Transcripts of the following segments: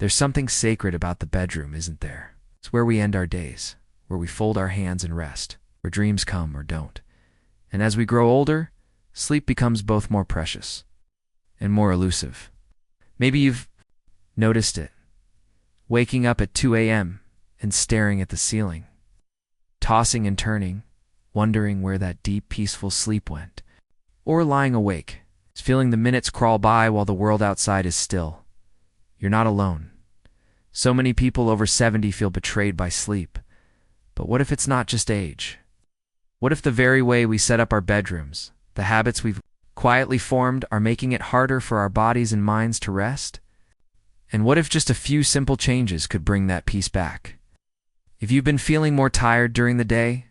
There's something sacred about the bedroom, isn't there? It's where we end our days, where we fold our hands and rest, where dreams come or don't. And as we grow older, sleep becomes both more precious and more elusive. Maybe you've noticed it, waking up at 2 a.m. and staring at the ceiling, tossing and turning, wondering where that deep, peaceful sleep went. Or lying awake, feeling the minutes crawl by while the world outside is still. You're not alone. So many people over 70 feel betrayed by sleep. But what if it's not just age? What if the very way we set up our bedrooms, the habits we've quietly formed, are making it harder for our bodies and minds to rest? And what if just a few simple changes could bring that peace back? If you've been feeling more tired during the day,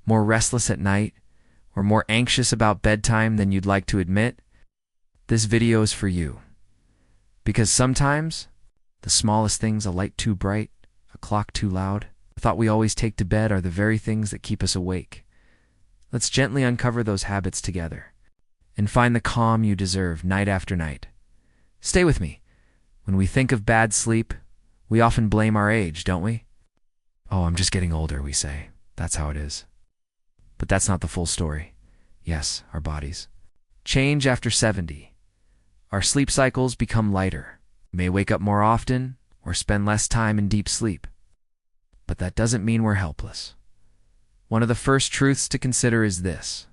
more restless at night, or more anxious about bedtime than you'd like to admit, this video is for you. Because sometimes, the smallest things, a light too bright, a clock too loud, the thought we always take to bed, are the very things that keep us awake. Let's gently uncover those habits together and find the calm you deserve night after night. Stay with me. When we think of bad sleep, we often blame our age, don't we? Oh, I'm just getting older, we say. That's how it is. But that's not the full story. Yes, our bodies change after 70. Our sleep cycles become lighter. We may wake up more often or spend less time in deep sleep. But that doesn't mean we're helpless. One of the first truths to consider is this: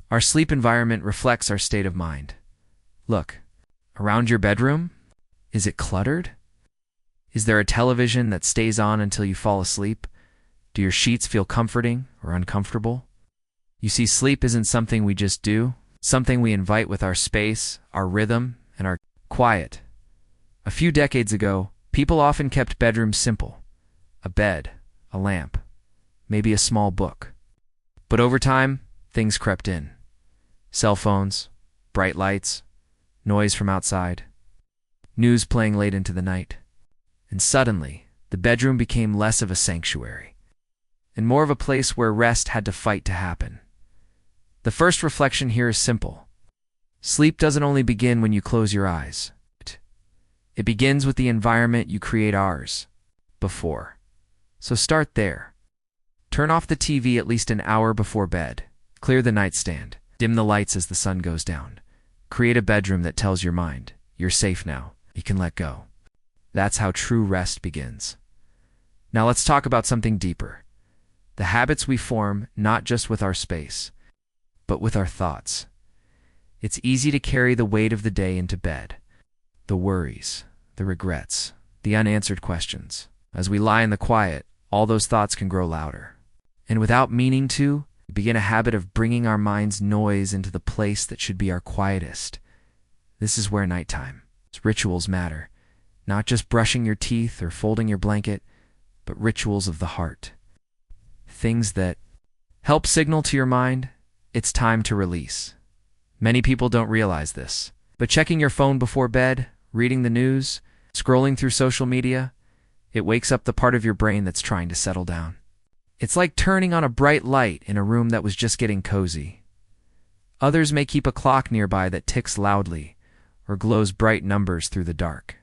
our sleep environment reflects our state of mind. Look, around your bedroom, is it cluttered? Is there a television that stays on until you fall asleep? Do your sheets feel comforting or uncomfortable? You see, sleep isn't something we just do, it's something we invite with our space, our rhythm, and our quiet. A few decades ago, people often kept bedrooms simple: a bed, a lamp, maybe a small book. But over time, things crept in. Cell phones, bright lights, noise from outside, news playing late into the night. And suddenly, the bedroom became less of a sanctuary and more of a place where rest had to fight to happen. The first reflection here is simple. Sleep doesn't only begin when you close your eyes. It begins with the environment you create ours before. So start there. Turn off the TV at least an hour before bed. Clear the nightstand. Dim the lights as the sun goes down. Create a bedroom that tells your mind, you're safe now, you can let go. That's how true rest begins. Now let's talk about something deeper. The habits we form not just with our space, but with our thoughts. It's easy to carry the weight of the day into bed. The worries, the regrets, the unanswered questions. As we lie in the quiet, all those thoughts can grow louder. And without meaning to, we begin a habit of bringing our mind's noise into the place that should be our quietest. This is where nighttime, rituals matter. Not just brushing your teeth or folding your blanket, but rituals of the heart. Things that help signal to your mind it's time to release. Many people don't realize this, but checking your phone before bed, reading the news, scrolling through social media, it wakes up the part of your brain that's trying to settle down. It's like turning on a bright light in a room that was just getting cozy. Others may keep a clock nearby that ticks loudly or glows bright numbers through the dark.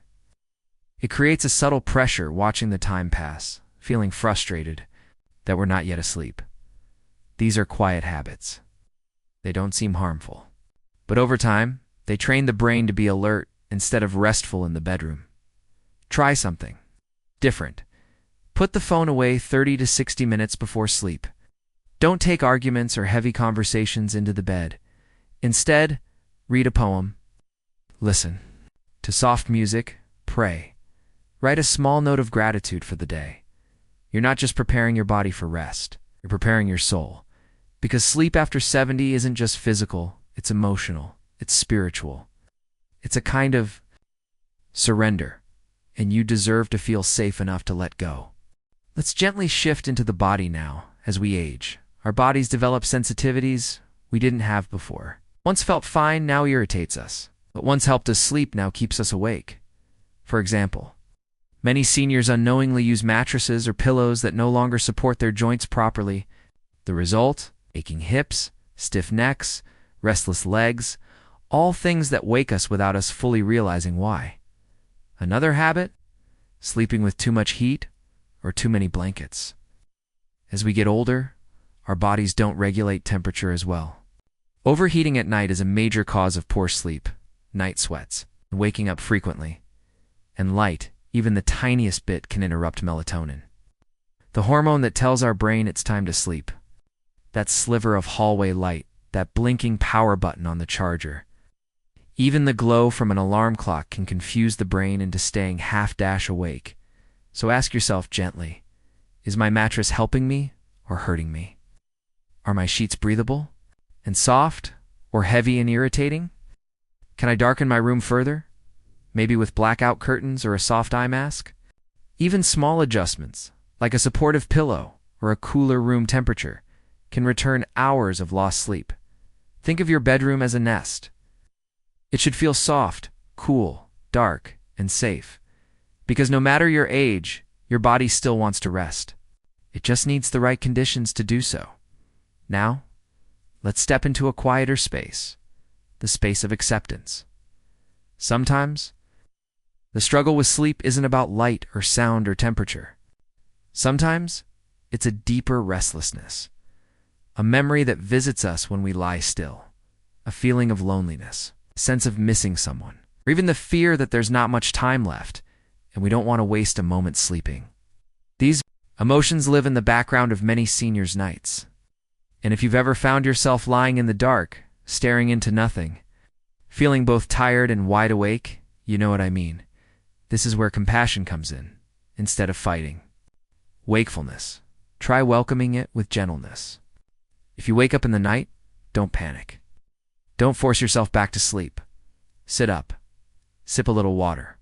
It creates a subtle pressure watching the time pass, feeling frustrated that we're not yet asleep. These are quiet habits. They don't seem harmful. But over time, they train the brain to be alert instead of restful in the bedroom. Try something different. Put the phone away 30 to 60 minutes before sleep. Don't take arguments or heavy conversations into the bed. Instead, read a poem. Listen to soft music. Pray. Write a small note of gratitude for the day. You're not just preparing your body for rest, you're preparing your soul. Because sleep after 70 isn't just physical, it's emotional, it's spiritual. It's a kind of surrender, and you deserve to feel safe enough to let go. Let's gently shift into the body now. As we age, our bodies develop sensitivities we didn't have before. Once felt fine, now irritates us. What once helped us sleep now keeps us awake. For example, many seniors unknowingly use mattresses or pillows that no longer support their joints properly. The result? Aching hips, stiff necks, restless legs, all things that wake us without us fully realizing why. Another habit? sleeping with too much heat or too many blankets. As we get older, our bodies don't regulate temperature as well. Overheating at night is a major cause of poor sleep, night sweats, waking up frequently. And light, even the tiniest bit, can interrupt melatonin, the hormone that tells our brain it's time to sleep. That sliver of hallway light, that blinking power button on the charger. Even the glow from an alarm clock can confuse the brain into staying half-dash awake. So ask yourself gently, is my mattress helping me or hurting me? Are my sheets breathable and soft or heavy and irritating? Can I darken my room further? Maybe with blackout curtains or a soft eye mask? Even small adjustments, like a supportive pillow or a cooler room temperature, can return hours of lost sleep. Think of your bedroom as a nest. It should feel soft, cool, dark, and safe. Because no matter your age, your body still wants to rest. It just needs the right conditions to do so. Now, let's step into a quieter space, the space of acceptance. Sometimes, the struggle with sleep isn't about light or sound or temperature. Sometimes, it's a deeper restlessness, a memory that visits us when we lie still, a feeling of loneliness, a sense of missing someone, or even the fear that there's not much time left and we don't want to waste a moment sleeping. These emotions live in the background of many seniors' nights. And if you've ever found yourself lying in the dark, staring into nothing, feeling both tired and wide awake, you know what I mean. This is where compassion comes in, instead of fighting. Wakefulness. Try welcoming it with gentleness. If you wake up in the night, don't panic. Don't force yourself back to sleep. Sit up. Sip a little water.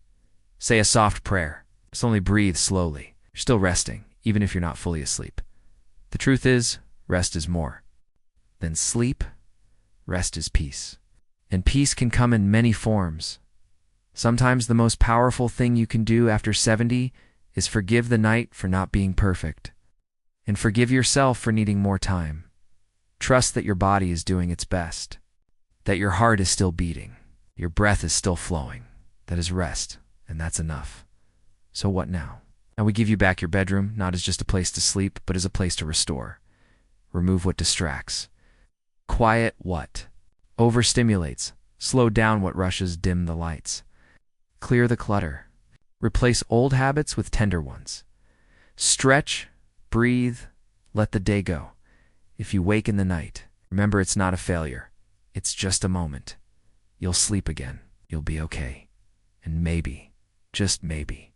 Say a soft prayer. Just only breathe slowly. You're still resting, even if you're not fully asleep. The truth is, rest is more than sleep. Rest is peace. And peace can come in many forms. Sometimes the most powerful thing you can do after 70 is forgive the night for not being perfect. And forgive yourself for needing more time. Trust that your body is doing its best. That your heart is still beating. Your breath is still flowing. That is rest, and that's enough. So what now? Now we give you back your bedroom, not as just a place to sleep, but as a place to restore. Remove what distracts. Quiet what overstimulates. Slow down what rushes, dim the lights. Clear the clutter. Replace old habits with tender ones. Stretch, breathe, let the day go. If you wake in the night, remember it's not a failure. It's just a moment. You'll sleep again. You'll be okay. And maybe, just maybe,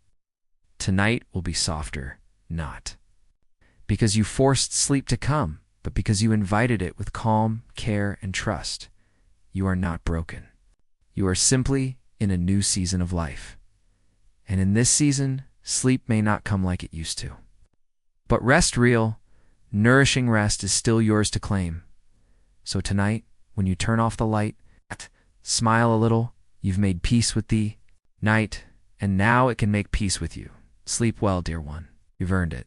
tonight will be softer, not because you forced sleep to come, but because you invited it with calm, care, and trust. You are not broken. You are simply in a new season of life. And in this season, sleep may not come like it used to. But rest real, nourishing rest is still yours to claim. So tonight, when you turn off the light, smile a little. You've made peace with the night, and now it can make peace with you. Sleep well, dear one. You've earned it.